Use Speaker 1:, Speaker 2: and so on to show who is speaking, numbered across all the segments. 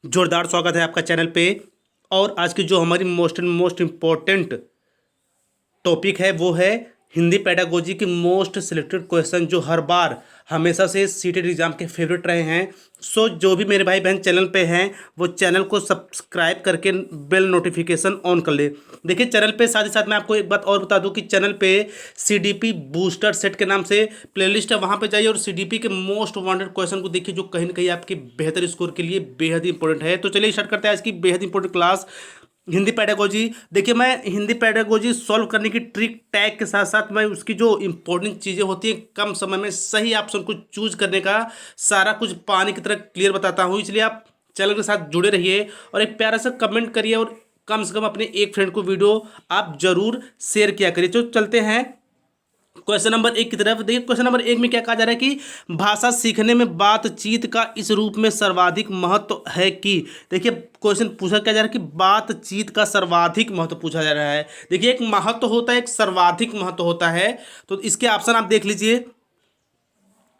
Speaker 1: जोरदार स्वागत है आपका चैनल पे। और आज की जो हमारी मोस्ट इम्पोर्टेंट टॉपिक है वो है हिंदी पेडागोजी की मोस्ट सिलेक्टेड क्वेश्चन जो हर बार हमेशा से सीटेड एग्जाम के फेवरेट रहे हैं। सो जो भी मेरे भाई बहन चैनल पे हैं वो चैनल को सब्सक्राइब करके बेल नोटिफिकेशन ऑन कर ले। देखिए चैनल पे साथ ही साथ मैं आपको एक बात और बता दूं कि चैनल पे सीडीपी बूस्टर सेट के नाम से प्लेलिस्ट है, वहाँ पे जाइए और सीडीपी के मोस्ट वांटेड क्वेश्चन को देखिए जो कहीं ना कहीं आपके बेहतर स्कोर के लिए बेहद इंपॉर्टेंट है। तो चलिए स्टार्ट करते हैं आज की बेहद इंपॉर्टेंट क्लास हिंदी पेडागोजी। देखिए मैं हिंदी पेडागोजी सॉल्व करने की ट्रिक टैग के साथ साथ मैं उसकी जो इंपॉर्टेंट चीज़ें होती हैं कम समय में सही ऑप्शन को चूज करने का सारा कुछ पानी की तरह क्लियर बताता हूँ। इसलिए आप चैनल के साथ जुड़े रहिए और एक प्यारा सा कमेंट करिए और कम से कम अपने एक फ्रेंड को वीडियो आप जरूर शेयर किया करिए। तो चलते हैं क्वेश्चन नंबर एक की तरफ। देखिए क्वेश्चन नंबर एक में क्या कहा जा रहा है कि भाषा सीखने में बातचीत का इस रूप में सर्वाधिक महत्व है कि। देखिए क्वेश्चन पूछा क्या जा रहा है कि बातचीत का सर्वाधिक महत्व पूछा जा रहा है। देखिए एक महत्व होता है, एक सर्वाधिक महत्व होता है। तो इसके ऑप्शन आप देख लीजिए।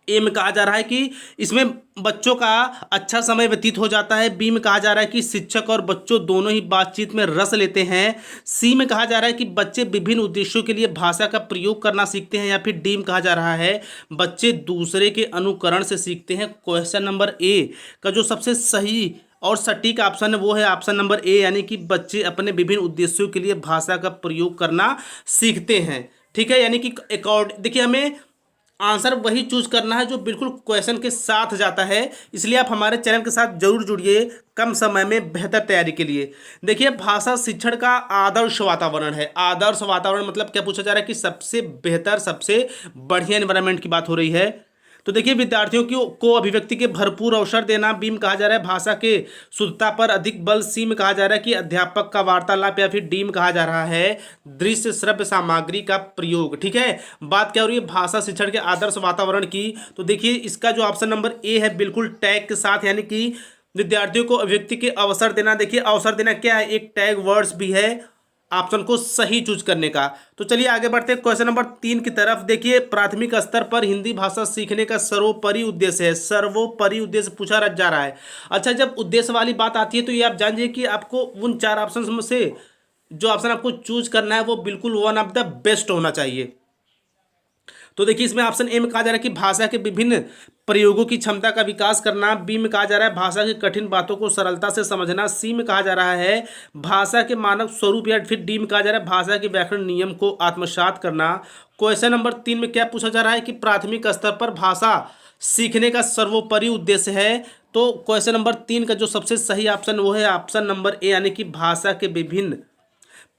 Speaker 1: ए में कहा जा रहा है कि इसमें बच्चों का अच्छा समय व्यतीत हो जाता है। बी में कहा जा रहा है कि शिक्षक और बच्चों दोनों ही बातचीत में रस लेते हैं। सी में कहा जा रहा है कि बच्चे विभिन्न उद्देश्यों के लिए भाषा का प्रयोग करना सीखते हैं। या फिर डी में कहा जा रहा है बच्चे दूसरे के अनुकरण से सीखते हैं। क्वेश्चन नंबर ए का जो सबसे सही और सटीक ऑप्शन है वो है ऑप्शन नंबर ए, यानी कि बच्चे अपने विभिन्न उद्देश्यों के लिए भाषा का प्रयोग करना सीखते हैं। ठीक है, यानी कि अकॉर्ड देखिए हमें आंसर वही चूज करना है जो बिल्कुल क्वेश्चन के साथ जाता है। इसलिए आप हमारे चैनल के साथ जरूर जुड़िए कम समय में बेहतर तैयारी के लिए। देखिए भाषा शिक्षण का आदर्श वातावरण है। आदर्श वातावरण मतलब क्या पूछा जा रहा है कि सबसे बेहतर सबसे बढ़िया एनवायरनमेंट की बात हो रही है। तो देखिए विद्यार्थियों को अभिव्यक्ति के भरपूर अवसर देना। बी में कहा जा रहा है भाषा के शुद्धता पर अधिक बल। सी में कहा जा रहा है कि अध्यापक का वार्तालाप। या फिर डी में कहा जा रहा है दृश्य श्रव्य सामग्री का प्रयोग। ठीक है, बात क्या हो रही है भाषा शिक्षण के आदर्श वातावरण की। तो देखिए इसका जो ऑप्शन नंबर ए है बिल्कुल टैग के साथ, यानी कि विद्यार्थियों को अभिव्यक्ति के अवसर देना। देखिए अवसर देना क्या है, एक टैग वर्ड्स भी है ऑप्शन को सही चूज करने का। तो चलिए आगे बढ़ते हैं क्वेश्चन नंबर 3 की तरफ। देखिए प्राथमिक स्तर पर हिंदी भाषा सीखने का सर्वोपरि उद्देश्य है। सर्वोपरि उद्देश्य पूछा जा रहा है। अच्छा जब उद्देश्य वाली बात आती है तो ये आप जानिए कि आपको उन 4 ऑप्शन में से जो ऑप्शन आपको चूज करना है वो बिल्कुल वन ऑफ द बेस्ट होना चाहिए। तो देखिए इसमें ऑप्शन ए में कहा जा रहा है कि भाषा के विभिन्न प्रयोगों की क्षमता का विकास करना। बी में कहा जा रहा है भाषा की कठिन बातों को सरलता से समझना। सी में कहा जा रहा है भाषा के मानक स्वरूप। या फिर डी में कहा जा रहा है भाषा के व्याकरण नियम को आत्मसात करना। क्वेश्चन नंबर 3 में क्या पूछा जा रहा है कि प्राथमिक स्तर पर भाषा सीखने का सर्वोपरि उद्देश्य है। तो क्वेश्चन नंबर 3 का जो सबसे सही ऑप्शन वो है ऑप्शन नंबर ए, यानी कि भाषा के विभिन्न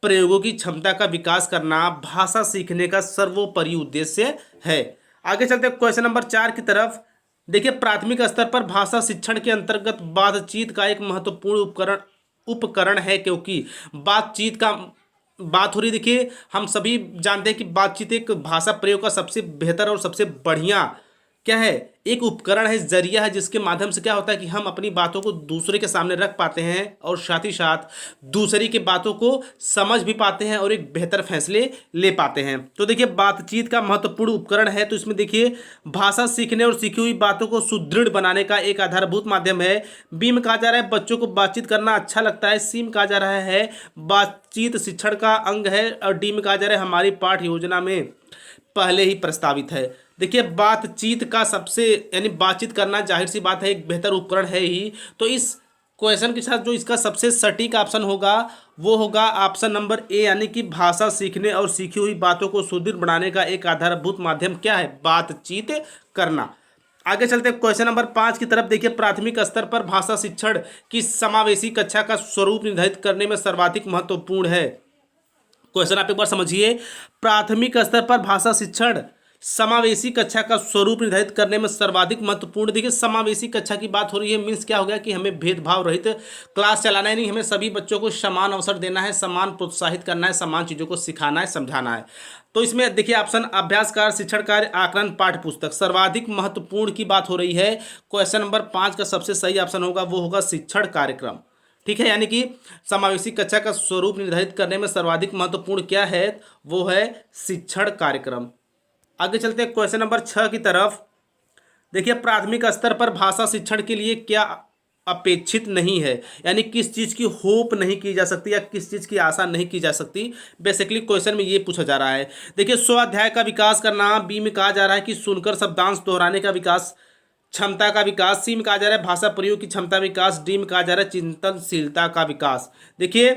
Speaker 1: प्रयोगों की क्षमता का विकास करना भाषा सीखने का सर्वोपरि उद्देश्य है। आगे चलते हैं क्वेश्चन नंबर 4 की तरफ। देखिए प्राथमिक स्तर पर भाषा शिक्षण के अंतर्गत बातचीत का एक महत्वपूर्ण उपकरण उपकरण है, क्योंकि बातचीत का बात हो रही। देखिए हम सभी जानते हैं कि बातचीत एक भाषा प्रयोग का सबसे बेहतर और सबसे बढ़िया क्या है, एक उपकरण है, जरिया है, जिसके माध्यम से क्या होता है कि हम अपनी बातों को दूसरे के सामने रख पाते हैं और साथ ही साथ दूसरे की बातों को समझ भी पाते हैं और एक बेहतर फैसले ले पाते हैं। तो देखिए बातचीत का महत्वपूर्ण उपकरण है। तो इसमें देखिए भाषा सीखने और सीखी हुई बातों को सुदृढ़ बनाने का एक आधारभूत माध्यम है। बी में कहा जा रहा है बच्चों को बातचीत करना अच्छा लगता है। सी में कहा जा रहा है बातचीत शिक्षण का अंग है। और डी में कहा जा रहा है हमारी पाठ्य योजना में पहले ही प्रस्तावित है। देखिए बातचीत का सबसे यानी बातचीत करना जाहिर सी बात है एक बेहतर उपकरण है ही। तो इस क्वेश्चन के साथ जो इसका सबसे सटीक ऑप्शन होगा वो होगा ऑप्शन नंबर ए, यानी कि भाषा सीखने और सीखी हुई बातों को सुदृढ़ बनाने का एक आधारभूत माध्यम क्या है, बातचीत करना। आगे चलते हैं क्वेश्चन नंबर 5 की तरफ। देखिए प्राथमिक स्तर पर भाषा शिक्षण की समावेशी कक्षा का स्वरूप निर्धारित करने में सर्वाधिक महत्वपूर्ण है। क्वेश्चन आप एक बार समझिए। प्राथमिक स्तर पर भाषा शिक्षण समावेशी कक्षा का स्वरूप निर्धारित करने में सर्वाधिक महत्वपूर्ण। देखिए समावेशी कक्षा की बात हो रही है, मीन्स क्या हो गया कि हमें भेदभाव रहित क्लास चलाना है, नहीं हमें सभी बच्चों को समान अवसर देना है, समान प्रोत्साहित करना है, समान चीज़ों को सिखाना है, समझाना है। तो इसमें देखिए ऑप्शन अभ्यासकार शिक्षण कार्य आकलन पाठ्य पुस्तक सर्वाधिक महत्वपूर्ण की बात हो रही है। क्वेश्चन नंबर 5 का सबसे सही ऑप्शन होगा वो होगा शिक्षण कार्यक्रम। ठीक है, यानी कि समावेशी कक्षा का स्वरूप निर्धारित करने में सर्वाधिक महत्वपूर्ण क्या है, वो है शिक्षण कार्यक्रम। आगे चलते हैं क्वेश्चन नंबर 6 की तरफ। देखिए प्राथमिक स्तर पर भाषा शिक्षण के लिए क्या अपेक्षित नहीं है, यानी किस चीज़ की होप नहीं की जा सकती या किस चीज़ की आशा नहीं की जा सकती। बेसिकली क्वेश्चन में ये पूछा जा रहा है। देखिए, स्वाध्याय का विकास करना, बी में कहा जा रहा है कि सुनकर शब्दांश दोहराने का विकास, क्षमता का विकास, सी में कहा जा रहा है भाषा प्रयोग की क्षमता विकास, डी में कहा जा रहा है चिंतनशीलता का विकास। देखिए,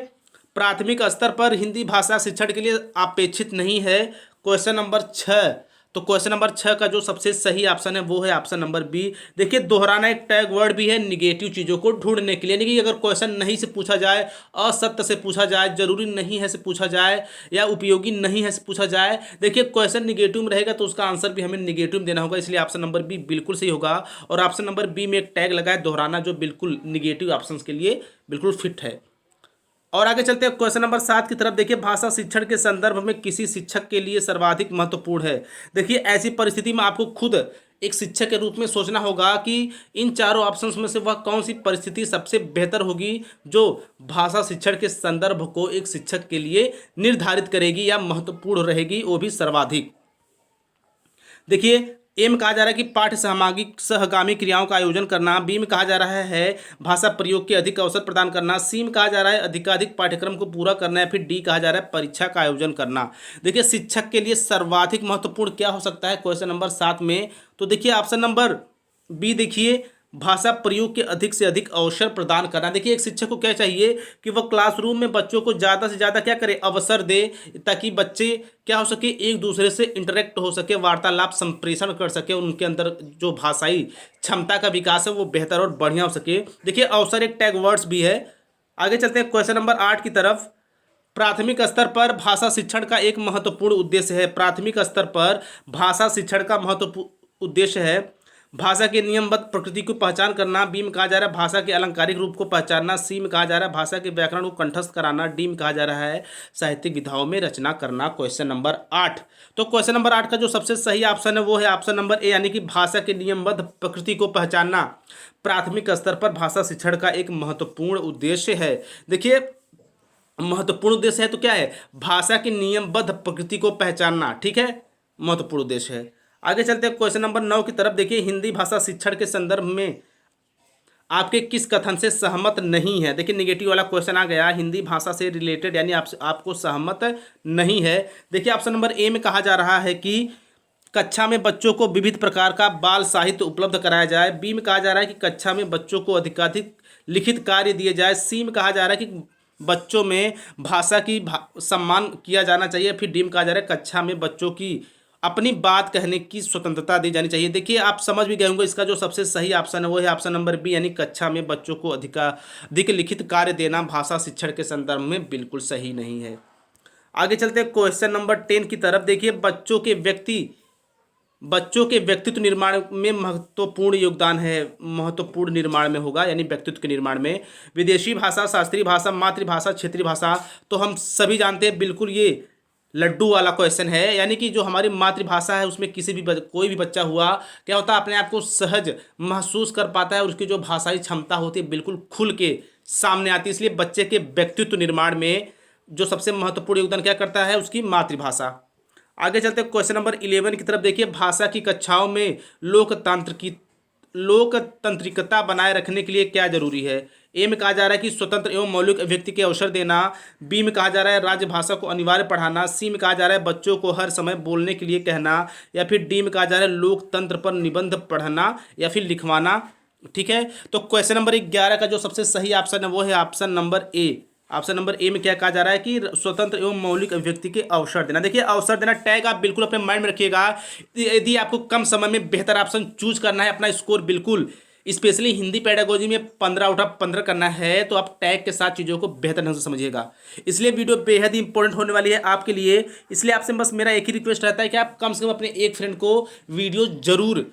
Speaker 1: प्राथमिक स्तर पर हिंदी भाषा शिक्षण के लिए अपेक्षित नहीं है, क्वेश्चन नंबर 6। तो क्वेश्चन नंबर 6 का जो सबसे सही ऑप्शन है वो है ऑप्शन नंबर बी। देखिए, दोहराना एक टैग वर्ड भी है निगेटिव चीज़ों को ढूंढने के लिए, यानी कि अगर क्वेश्चन नहीं से पूछा जाए, असत्य से पूछा जाए, जरूरी नहीं है से पूछा जाए, या उपयोगी नहीं है से पूछा जाए, देखिए क्वेश्चन निगेटिव में रहेगा तो उसका आंसर भी हमें निगेटिव देना होगा, इसलिए ऑप्शन नंबर बी बिल्कुल सही होगा। और ऑप्शन नंबर बी में एक टैग लगा है दोहराना, जो बिल्कुल निगेटिव ऑप्शन के लिए बिल्कुल फिट है। और आगे चलते हैं क्वेश्चन नंबर 7 की तरफ। देखिए, भाषा शिक्षण के संदर्भ में किसी शिक्षक के लिए सर्वाधिक महत्वपूर्ण है। देखिए, ऐसी परिस्थिति में आपको खुद एक शिक्षक के रूप में सोचना होगा कि इन चारों ऑप्शंस में से वह कौन सी परिस्थिति सबसे बेहतर होगी जो भाषा शिक्षण के संदर्भ को एक शिक्षक के लिए निर्धारित करेगी या महत्वपूर्ण रहेगी, वो भी सर्वाधिक। देखिए, ए में कहा जा रहा है कि पाठ्य सहगामी क्रियाओं का आयोजन करना, बी में कहा जा रहा है भाषा प्रयोग के अधिक अवसर प्रदान करना, सी में कहा जा रहा है अधिकाधिक पाठ्यक्रम को पूरा करना, या फिर डी कहा जा रहा है परीक्षा का आयोजन करना। देखिए, शिक्षक के लिए सर्वाधिक महत्वपूर्ण क्या हो सकता है क्वेश्चन नंबर 7 में, तो देखिए ऑप्शन नंबर बी, देखिए भाषा प्रयोग के अधिक से अधिक अवसर प्रदान करना। देखिए, एक शिक्षक को क्या चाहिए कि वह क्लासरूम में बच्चों को ज़्यादा से ज़्यादा क्या करे, अवसर दे, ताकि बच्चे क्या हो सके, एक दूसरे से इंटरेक्ट हो सके, वार्तालाप संप्रेषण कर सके, उनके अंदर जो भाषाई क्षमता का विकास है वो बेहतर और बढ़िया हो सके। देखिए, अवसर एक टैग वर्ड्स भी है। आगे चलते हैं क्वेश्चन नंबर 8 की तरफ। प्राथमिक स्तर पर भाषा शिक्षण का एक महत्वपूर्ण उद्देश्य है, प्राथमिक स्तर पर भाषा शिक्षण का महत्वपूर्ण उद्देश्य है भाषा के नियमबद्ध प्रकृति को पहचान करना, बी में कहा जा रहा है भाषा के अलंकारिक रूप को पहचानना, सी में कहा जा रहा है भाषा के व्याकरण को कंठस्थ कराना, डी में कहा जा रहा है साहित्यिक विधाओं में रचना करना। Question number 8। तो क्वेश्चन नंबर 8 का जो सबसे सही ऑप्शन है वो है ऑप्शन नंबर ए, यानी कि भाषा के नियमबद्ध प्रकृति को पहचानना प्राथमिक स्तर पर भाषा शिक्षण का एक महत्वपूर्ण उद्देश्य है। देखिए, महत्वपूर्ण उद्देश्य है तो क्या है, भाषा की नियमबद्ध प्रकृति को पहचानना, ठीक है, महत्वपूर्ण उद्देश्य है। आगे चलते हैं क्वेश्चन नंबर 9 की तरफ। देखिए, हिंदी भाषा शिक्षण के संदर्भ में आपके किस कथन से सहमत नहीं है। देखिए, नेगेटिव वाला क्वेश्चन आ गया, हिंदी भाषा से रिलेटेड, यानी आपको सहमत नहीं है। देखिए, ऑप्शन नंबर ए में कहा जा रहा है कि कक्षा में बच्चों को विविध प्रकार का बाल साहित्य उपलब्ध कराया जाए, बी में कहा जा रहा है कि कक्षा में बच्चों को अधिकाधिक लिखित कार्य दिए जाए, सी में कहा जा रहा है कि बच्चों में भाषा की सम्मान किया जाना चाहिए, फिर डी में कहा जा रहा है कक्षा में बच्चों की अपनी बात कहने की स्वतंत्रता दी जानी चाहिए। देखिए, आप समझ भी गए होंगे, इसका जो सबसे सही ऑप्शन है वो है ऑप्शन नंबर बी, यानी कक्षा में बच्चों को अधिक लिखित कार्य देना भाषा शिक्षण के संदर्भ में बिल्कुल सही नहीं है। आगे चलते हैं क्वेश्चन नंबर 10 की तरफ। देखिए, बच्चों के व्यक्तित्व निर्माण में महत्वपूर्ण योगदान है, महत्वपूर्ण निर्माण में होगा, यानी व्यक्तित्व के निर्माण में विदेशी भाषा, शास्त्रीय भाषा, मातृभाषा, क्षेत्रीय भाषा। तो हम सभी जानते हैं बिल्कुल ये लड्डू वाला क्वेश्चन है, यानी कि जो हमारी मातृभाषा है उसमें किसी भी कोई भी बच्चा हुआ क्या होता है, अपने आप को सहज महसूस कर पाता है और उसकी जो भाषाई क्षमता होती है बिल्कुल खुल के सामने आती है। इसलिए बच्चे के व्यक्तित्व निर्माण में जो सबसे महत्वपूर्ण योगदान क्या करता है, उसकी मातृभाषा। आगे चलते हैं क्वेश्चन नंबर 11 की तरफ। देखिए, भाषा की कक्षाओं में लोकतांत्रिकता बनाए रखने के लिए क्या जरूरी है। ए में कहा जा रहा है कि स्वतंत्र एवं मौलिक अभिव्यक्ति के अवसर देना, बी में कहा जा रहा है राजभाषा को अनिवार्य पढ़ाना, सी में कहा जा रहा है बच्चों को हर समय बोलने के लिए कहना, या फिर डी में कहा जा रहा है लोकतंत्र पर निबंध पढ़ना या फिर लिखवाना। ठीक है, तो क्वेश्चन नंबर 11 का जो सबसे सही ऑप्शन है वो है option number A. Option number A में क्या कहा जा रहा है कि स्वतंत्र एवं मौलिक अभिव्यक्ति के अवसर देना। देखिए, अवसर देना टैग आप बिल्कुल अपने माइंड में रखिएगा। यदि आपको कम समय में बेहतर ऑप्शन चूज करना है, अपना स्कोर बिल्कुल स्पेशली हिंदी पेडागोजी में 15/15 करना है, तो आप टैग के साथ चीज़ों को बेहतर ढंग से समझिएगा। इसलिए वीडियो बेहद ही इंपॉर्टेंट होने वाली है आपके लिए। इसलिए आपसे बस मेरा एक ही रिक्वेस्ट रहता है कि आप कम से कम अपने एक फ्रेंड को वीडियो जरूर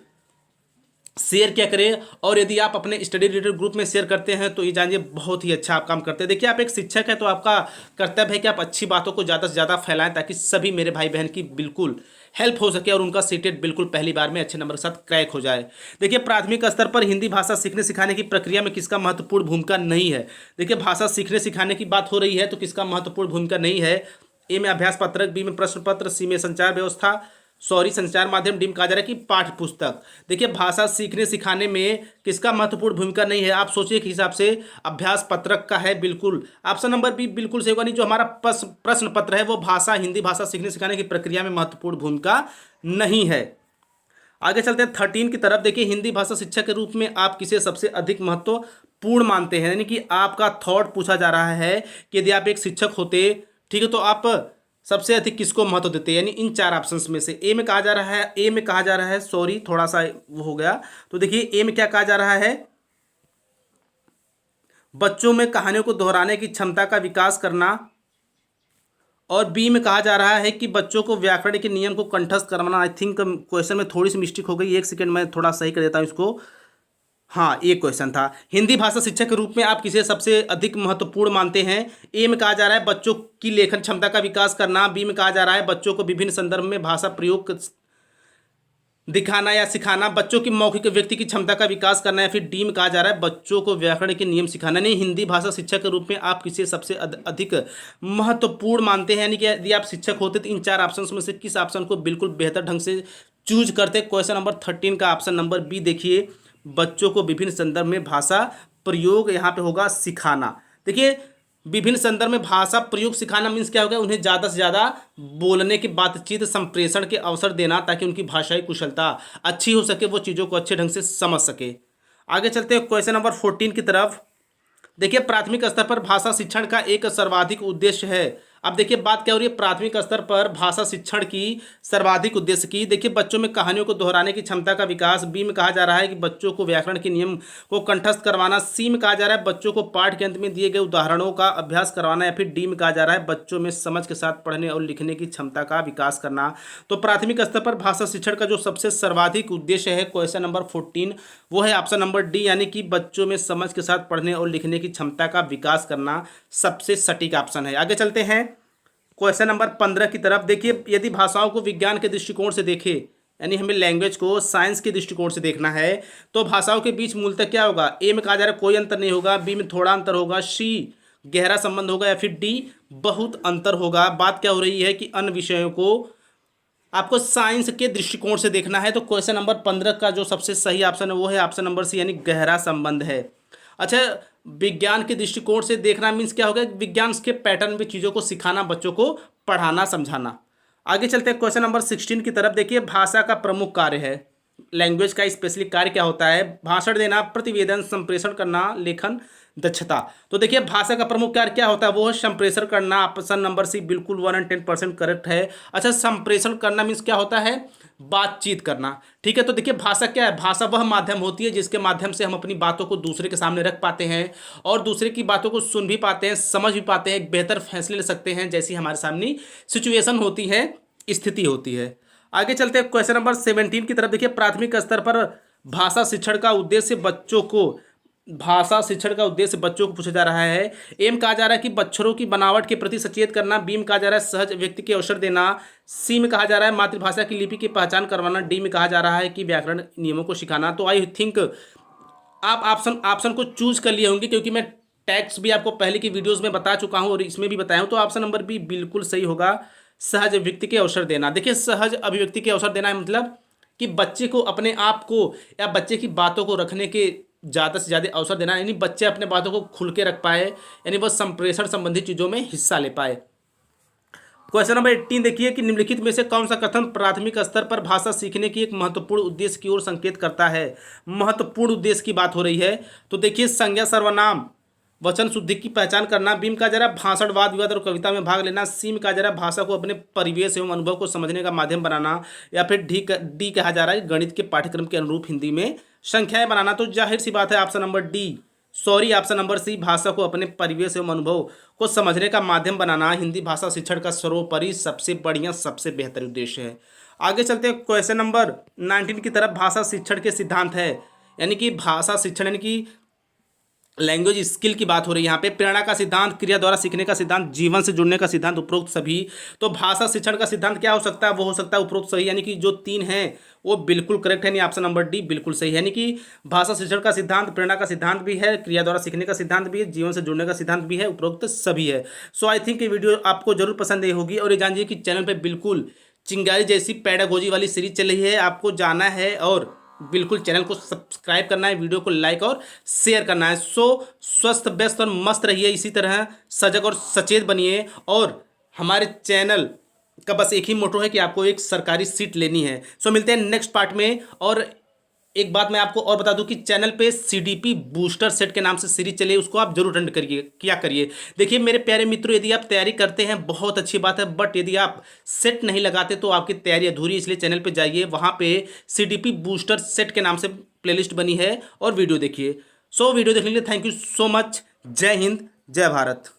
Speaker 1: शेयर क्या करें, और यदि आप अपने स्टडी रिलेटेड ग्रुप में शेयर करते हैं तो ये जानिए बहुत ही अच्छा आप काम करते हैं। देखिए, आप एक शिक्षक हैं तो आपका कर्तव्य है कि आप अच्छी बातों को ज़्यादा से ज़्यादा फैलाएं, ताकि सभी मेरे भाई बहन की बिल्कुल हेल्प हो सके और उनका सीटेट बिल्कुल पहली बार में अच्छे नंबर के साथ क्रैक हो जाए। देखिए, प्राथमिक स्तर पर हिंदी भाषा सीखने सिखाने की प्रक्रिया में किसका महत्वपूर्ण भूमिका नहीं है। देखिए, भाषा सीखने सिखाने की बात हो रही है तो किसका महत्वपूर्ण भूमिका नहीं है। ए में अभ्यास पत्रक, बी में प्रश्न पत्र, सी में संचार व्यवस्था, सॉरी संचार माध्यम, डी में कहा जा रहा है कि पाठ्य पुस्तक। देखिए भाषा सीखने सिखाने में किसका महत्वपूर्ण भूमिका नहीं है, आप सोचिए कि हिसाब से अभ्यास पत्रक का है। बिल्कुल ऑप्शन नंबर बी बिल्कुल सही होगा। नहीं, जो हमारा प्रश्न पत्र है वो भाषा, हिंदी भाषा सीखने सिखाने की प्रक्रिया में महत्वपूर्ण भूमिका नहीं है। आगे चलते हैं 13 की तरफ। देखिए हिंदी भाषा शिक्षा के रूप में आप किसे सबसे अधिक महत्वपूर्ण मानते हैं, यानी कि आपका थॉट पूछा जा रहा है कि यदि आप एक शिक्षक होते, ठीक है, तो आप सबसे अधिक किसको महत्व देते हैं, यानी इन चार ऑप्शंस में से। ए में कहा जा रहा है, सॉरी थोड़ा सा वो हो गया, तो देखिए ए में क्या कहा जा रहा है, बच्चों में कहानियों को दोहराने की क्षमता का विकास करना, और बी में कहा जा रहा है कि बच्चों को व्याकरण के नियम को कंठस्थ करवाना। आई थिंक क्वेश्चन में थोड़ी सी मिस्टेक हो गई, एक सेकंड में थोड़ा सही कर देता हूँ इसको। हाँ, एक क्वेश्चन था, हिंदी भाषा शिक्षा के रूप में आप किसे सबसे अधिक महत्वपूर्ण मानते हैं। ए में कहा जा रहा है बच्चों की लेखन क्षमता का विकास करना, बी में कहा जा रहा है बच्चों को विभिन्न संदर्भ में भाषा प्रयोग दिखाना या सिखाना, बच्चों की मौखिक व्यक्ति की क्षमता का विकास करना, या फिर डी में कहा जा रहा है बच्चों को व्याकरण के नियम सिखाना। नहीं, हिंदी भाषा शिक्षक के रूप में आप किसे सबसे अधिक महत्वपूर्ण मानते हैं, यानी कि यदि आप शिक्षक होते तो इन चार ऑप्शंस में से किस ऑप्शन को बिल्कुल बेहतर ढंग से चूज करते। क्वेश्चन नंबर 13 का ऑप्शन नंबर बी देखिए, बच्चों को विभिन्न संदर्भ में भाषा प्रयोग, यहाँ पे होगा सिखाना। देखिए विभिन्न संदर्भ में भाषा प्रयोग सिखाना मीन्स क्या होगा, उन्हें ज़्यादा से ज़्यादा बोलने की बातचीत संप्रेषण के अवसर देना, ताकि उनकी भाषाई कुशलता अच्छी हो सके, वो चीज़ों को अच्छे ढंग से समझ सके। आगे चलते हैं क्वेश्चन नंबर 14 की तरफ। देखिए प्राथमिक स्तर पर भाषा शिक्षण का एक सर्वाधिक उद्देश्य है। अब देखिए बात क्या हो रही है, प्राथमिक स्तर पर भाषा शिक्षण की सर्वाधिक उद्देश्य की। देखिए बच्चों में कहानियों को दोहराने की क्षमता का विकास, बी में कहा जा रहा है कि बच्चों को व्याकरण के नियम को कंठस्थ करवाना, सी में कहा जा रहा है बच्चों को पाठ के अंत में दिए गए उदाहरणों का अभ्यास करवाना, या फिर डी में कहा जा रहा है बच्चों में समझ के साथ पढ़ने और लिखने की क्षमता का विकास करना। तो प्राथमिक स्तर पर भाषा शिक्षण का जो सबसे सर्वाधिक उद्देश्य है, क्वेश्चन नंबर 14, वो है ऑप्शन नंबर डी, यानी कि बच्चों में समझ के साथ पढ़ने और लिखने की क्षमता का विकास करना सबसे सटीक ऑप्शन है। आगे चलते हैं क्वेश्चन नंबर 15 की तरफ। देखिए यदि भाषाओं को विज्ञान के दृष्टिकोण से देखें, यानी हमें लैंग्वेज को साइंस के दृष्टिकोण से देखना है, तो भाषाओं के बीच मूलतः क्या होगा। ए में कहा जा रहा है कोई अंतर नहीं होगा, बी में थोड़ा अंतर होगा, सी गहरा संबंध होगा, या फिर डी बहुत अंतर होगा। बात क्या हो रही है कि अन्य विषयों को आपको साइंस के दृष्टिकोण से देखना है। तो क्वेश्चन नंबर 15 का जो सबसे सही ऑप्शन है वो है ऑप्शन नंबर सी, यानी गहरा संबंध है। अच्छा, विज्ञान के दृष्टिकोण से देखना मीन्स क्या होगा, विज्ञान के पैटर्न में चीज़ों को सिखाना, बच्चों को पढ़ाना समझाना। आगे चलते हैं क्वेश्चन नंबर 16 की तरफ। देखिए भाषा का प्रमुख कार्य है, लैंग्वेज का स्पेशली कार्य क्या होता है, भाषण देना, प्रतिवेदन, संप्रेषण करना, लेखन दक्षता। तो देखिए भाषा का प्रमुख कार्य क्या होता है, वो है संप्रेषण करना। ऑप्शन नंबर सी बिल्कुल 110% करेक्ट है। अच्छा, संप्रेषण करना मीन्स क्या होता है, बातचीत करना। ठीक है, तो देखिए भाषा क्या है, भाषा वह माध्यम होती है जिसके माध्यम से हम अपनी बातों को दूसरे के सामने रख पाते हैं और दूसरे की बातों को सुन भी पाते हैं, समझ भी पाते हैं, एक बेहतर फैसले ले सकते हैं जैसी हमारे सामने सिचुएशन होती है, स्थिति होती है। आगे चलते हैं क्वेश्चन नंबर 17 की तरफ। देखिए प्राथमिक स्तर पर भाषा शिक्षण का उद्देश्य बच्चों को पूछा जा रहा है। एम कहा जा रहा है कि बच्चों की बनावट के प्रति सचेत करना, बी में कहा जा रहा है सहज व्यक्ति के अवसर देना, सी में कहा जा रहा है मातृभाषा की लिपि की पहचान करवाना, डी में कहा जा रहा है कि व्याकरण नियमों को सिखाना। तो आई थिंक आप ऑप्शन को चूज कर लिए होंगे, क्योंकि मैं टैक्स भी आपको पहले की वीडियोज़ में बता चुका हूँ और इसमें भी बताया हूँ। तो ऑप्शन नंबर बी बिल्कुल सही होगा, सहज व्यक्ति के अवसर देना। देखिए सहज अभिव्यक्ति के अवसर देना है मतलब कि बच्चे को अपने आप को या बच्चे की बातों को रखने के ज़्यादा से ज़्यादा अवसर देना, यानी बच्चे अपने बातों को खुल के रख पाए, यानी वह संप्रेषण संबंधी चीज़ों में हिस्सा ले पाए। क्वेश्चन नंबर 18 देखिए कि निम्नलिखित में से कौन सा कथन प्राथमिक स्तर पर भाषा सीखने की एक महत्वपूर्ण उद्देश्य की ओर संकेत करता है। महत्वपूर्ण उद्देश्य की बात हो रही है, तो देखिए संज्ञा सर्वनाम वचन शुद्धि की पहचान करना, बी में कहा जा रहा है भाषण, वाद विवाद और कविता में भाग लेना, सी में कहा जा रहा है भाषा को अपने परिवेश एवं अनुभव को समझने का माध्यम बनाना, या फिर डी कहा जा रहा है गणित के पाठ्यक्रम के अनुरूप हिंदी में संख्याएं बनाना। तो जाहिर सी बात है ऑप्शन नंबर सी भाषा को अपने परिवेश एवं अनुभव को समझने का माध्यम बनाना हिंदी भाषा शिक्षण का सर्वोपरि सबसे बढ़िया सबसे बेहतर उद्देश्य है। आगे चलते हैं क्वेश्चन नंबर 19 की तरफ। भाषा शिक्षण के सिद्धांत है, यानी कि भाषा शिक्षण यानी कि लैंग्वेज स्किल की बात हो रही है यहाँ पे। प्रेरणा का सिद्धांत, क्रिया द्वारा सीखने का सिद्धांत, जीवन से जुड़ने का सिद्धांत, उपरोक्त सभी। तो भाषा शिक्षण का सिद्धांत क्या हो सकता है, वो हो सकता है उपरोक्त सही, यानी कि जो 3 हैं वो बिल्कुल करेक्ट है, यानी ऑप्शन नंबर डी बिल्कुल सही है। यानी कि भाषा शिक्षण का सिद्धांत प्रेरणा का सिद्धांत भी है, क्रिया द्वारा सीखने का सिद्धांत भी है, जीवन से जुड़ने का सिद्धांत भी है, उपरोक्त सभी है। सो आई थिंक ये वीडियो आपको जरूर पसंद आई होगी और ये जानिए कि चैनल पर बिल्कुल चिंगारी जैसी पैडागोजी वाली सीरीज चल रही है, आपको जाना है और बिल्कुल चैनल को सब्सक्राइब करना है, वीडियो को लाइक और शेयर करना है। सो स्वस्थ व्यस्त और मस्त रहिए, इसी तरह सजग और सचेत बनिए। और हमारे चैनल का बस एक ही मोटो है कि आपको एक सरकारी सीट लेनी है। सो मिलते हैं नेक्स्ट पार्ट में। और एक बात मैं आपको और बता दूं कि चैनल पे सीडीपी बूस्टर सेट के नाम से सीरीज चले, उसको आप जरूर अटेंड करिए, क्या करिए। देखिए मेरे प्यारे मित्रों, यदि आप तैयारी करते हैं बहुत अच्छी बात है, बट यदि आप सेट नहीं लगाते तो आपकी तैयारी अधूरी। इसलिए चैनल पे जाइए, वहाँ पे सीडीपी बूस्टर सेट के नाम से प्लेलिस्ट बनी है और वीडियो देखिए। सो वीडियो देखने के लिए थैंक यू सो मच। जय हिंद, जय भारत।